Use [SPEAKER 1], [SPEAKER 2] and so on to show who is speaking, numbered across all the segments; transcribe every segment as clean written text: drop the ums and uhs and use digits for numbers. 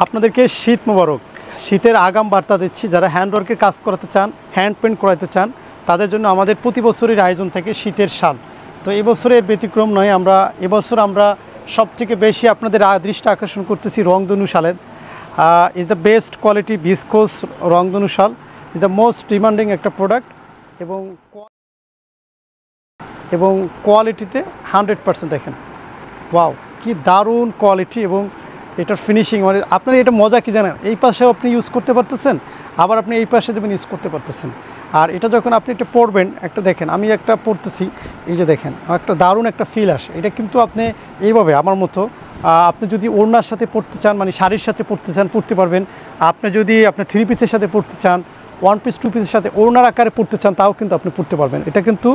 [SPEAKER 1] আপনাদেরকে শীত মোবারক, শীতের আগাম বার্তা দিচ্ছি। যারা হ্যান্ডওয়ার্কের কাজ করাতে চান, হ্যান্ড পেন্ট করাতে চান, তাদের জন্য আমাদের প্রতি বছরের আয়োজন থাকে শীতের শাল। তো এবছরের ব্যতিক্রম নয়। এবছর আমরা সবথেকে বেশি আপনাদের দৃষ্টি আকর্ষণ করতেছি রংধনু শালের। Is the best quality viscose Rongdhonu শাল ইজ দ্য মোস্ট ডিমান্ডিং একটা প্রোডাক্ট এবং কোয়ালিটিতে 100% দেখেন। ওয়াও, কি দারুণ কোয়ালিটি এবং এটার ফিনিশিং, মানে আপনার এটা মজা কি জানেন, এই পাশেও আপনি ইউজ করতে পারতেছেন, আবার আপনি এই পাশে যেমন ইউজ করতে পারতেছেন। আর এটা যখন আপনি এটা পরবেন, একটা দেখেন, আমি একটা পরতেছি, এই যে দেখেন, একটা দারুণ একটা ফিল আসে। এটা কিন্তু আপনি এইভাবে আমার মতো আপনি যদি ওড়নার সাথে পরতে চান, মানে শাড়ির সাথে পরতে চান, পরতে পারবেন। আপনি যদি আপনি 3 পিসের সাথে পরতে চান, 1 পিস 2 পিসের সাথে ওড়নার আকারে পরতে চান, তাও কিন্তু আপনি পরতে পারবেন। এটা কিন্তু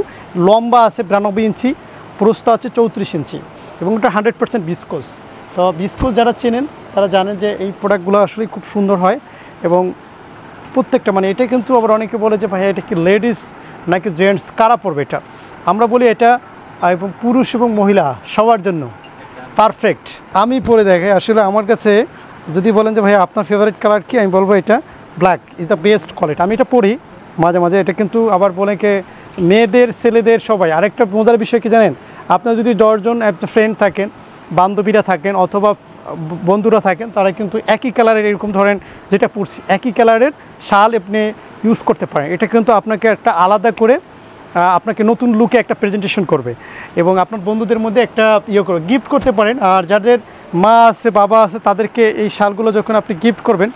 [SPEAKER 1] লম্বা আছে 92 ইঞ্চি, প্রস্থ আছে 34 ইঞ্চি এবং এটা 100% ভিসকোস। তো ভিসকোস যারা চেনেন তারা জানেন যে এই প্রোডাক্টগুলো আসলে খুব সুন্দর হয় এবং প্রত্যেকটা, মানে এটা কিন্তু আবার অনেকে বলে যে ভাই এটা কি লেডিস নাকি জেন্টস, কারা পরবে এটা। আমরা বলি এটা এবং পুরুষ এবং মহিলা সবার জন্য পারফেক্ট। আমি পরে দেখাই, আসলে আমার কাছে যদি বলেন যে ভাই আপনার ফেভারিট কালার কি, আমি বলবো এটা black is the best quality. আমি এটা পরি মাঝে মাঝে। এটা কিন্তু আবার বলে কে মেয়েদের ছেলেদের সবাই। আরেকটা মজার বিষয় কি জানেন, আপনার যদি 10 জন ফ্রেন্ড থাকেন, বান্ধবীরা থাকেন অথবা বন্ধুরা থাকেন, তারা কিন্তু একই কালারের, এরকম ধরেন যেটা পরছি একই কালারের শাল আপনি ইউজ করতে পারেন। এটা কিন্তু আপনাকে একটা আলাদা করে আপনাকে নতুন লুকে একটা প্রেজেন্টেশন করবে এবং আপনার বন্ধুদের মধ্যে একটা করবে, গিফট করতে পারেন। আর যাদের মা আছে, বাবা আছে, তাদেরকে এই শালগুলো যখন আপনি গিফট করবেন,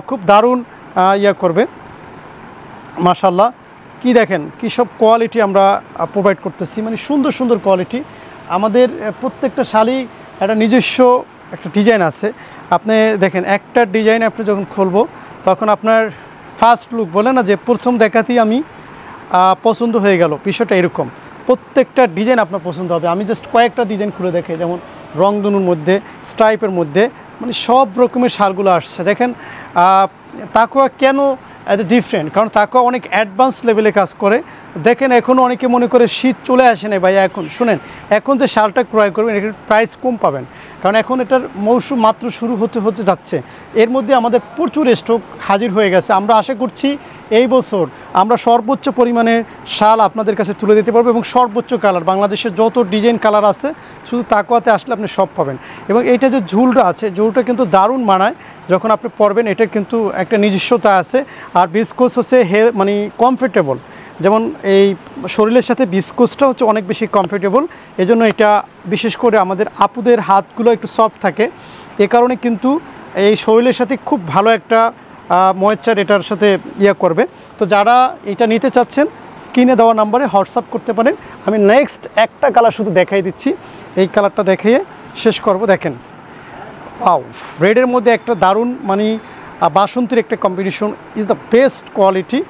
[SPEAKER 1] খুব দারুণ করবে। মাশাআল্লাহ, কি দেখেন কি সব কোয়ালিটি আমরা প্রোভাইড করতেছি, মানে সুন্দর সুন্দর কোয়ালিটি। আমাদের প্রত্যেকটা শালই একটা নিজস্ব একটা ডিজাইন আছে। আপনি দেখেন, একটা ডিজাইন আপনি যখন খুলবো, তখন আপনার ফার্স্ট লুক বলে না যে প্রথম দেখাতেই আমি পছন্দ হয়ে গেল, বিষয়টা এরকম। প্রত্যেকটা ডিজাইন আপনার পছন্দ হবে। আমি জাস্ট কয়েকটা ডিজাইন খুলে দেখাই, যেমন রংধনুর মধ্যে, স্ট্রাইপের মধ্যে, মানে সব রকমের শালগুলো আসছে। দেখেন তাকওয়া কেন এত ডিফারেন্ট, কারণ তাকওয়া অনেক অ্যাডভান্স লেভেলে কাজ করে। দেখেন এখনও অনেকে মনে করে শীত চলে আসে না ভাই। এখন শুনেন, এখন যে শালটা ক্রয় করবেন এটার প্রাইস কম পাবেন, কারণ এখন এটার মৌসুম মাত্র শুরু হতে যাচ্ছে। এর মধ্যে আমাদের প্রচুর স্টক হাজির হয়ে গেছে। আমরা আশা করছি এই বছর আমরা সর্বোচ্চ পরিমাণে শাল আপনাদের কাছে তুলে দিতে পারবো এবং সর্বোচ্চ কালার, বাংলাদেশের যত ডিজাইন কালার আছে শুধু তাকওয়াতে আসলে আপনি সব পাবেন। এবং এইটা যে ঝুলটা আছে, ঝুলটা কিন্তু দারুণ মানায় যখন আপনি পরবেন। এটার কিন্তু একটা নিজস্বতা আছে। আর ভিসকোস হচ্ছে মানে কমফোর্টেবল, যেমন এই শরীরের সাথে ভিসকোসটা হচ্ছে অনেক বেশি কমফোর্টেবল। এজন্য এটা বিশেষ করে আমাদের আপুদের হাতগুলো একটু সফট থাকে, এ কারণে কিন্তু এই শরীরের সাথে খুব ভালো একটা ময়েশ্চার এটার সাথে করবে। তো যারা এটা নিতে চাচ্ছেন, স্ক্রিনে দেওয়া নাম্বারে হোয়াটসঅ্যাপ করতে পারেন। আমি নেক্সট একটা কালার শুধু দেখাই দিচ্ছি, এই কালারটা দেখিয়ে শেষ করব। দেখেন, ওয়াও, রেডের মধ্যে একটা দারুণ, মানে বাসন্তীর একটা combination is the best quality.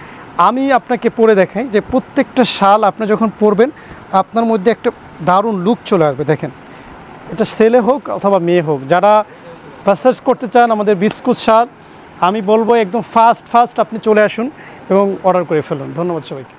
[SPEAKER 1] আমি আপনাকে পরে দেখাই যে প্রত্যেকটা শাল আপনি যখন পরবেন, আপনার মধ্যে একটা দারুণ লুক চলে আসবে। দেখেন, এটা ছেলে হোক অথবা মেয়ে হোক, যারা পারচেজ করতে চান আমাদের ভিসকোস শাল, আমি বলবো একদম ফাস্ট আপনি চলে আসুন এবং অর্ডার করে ফেলুন। ধন্যবাদ সবাইকে।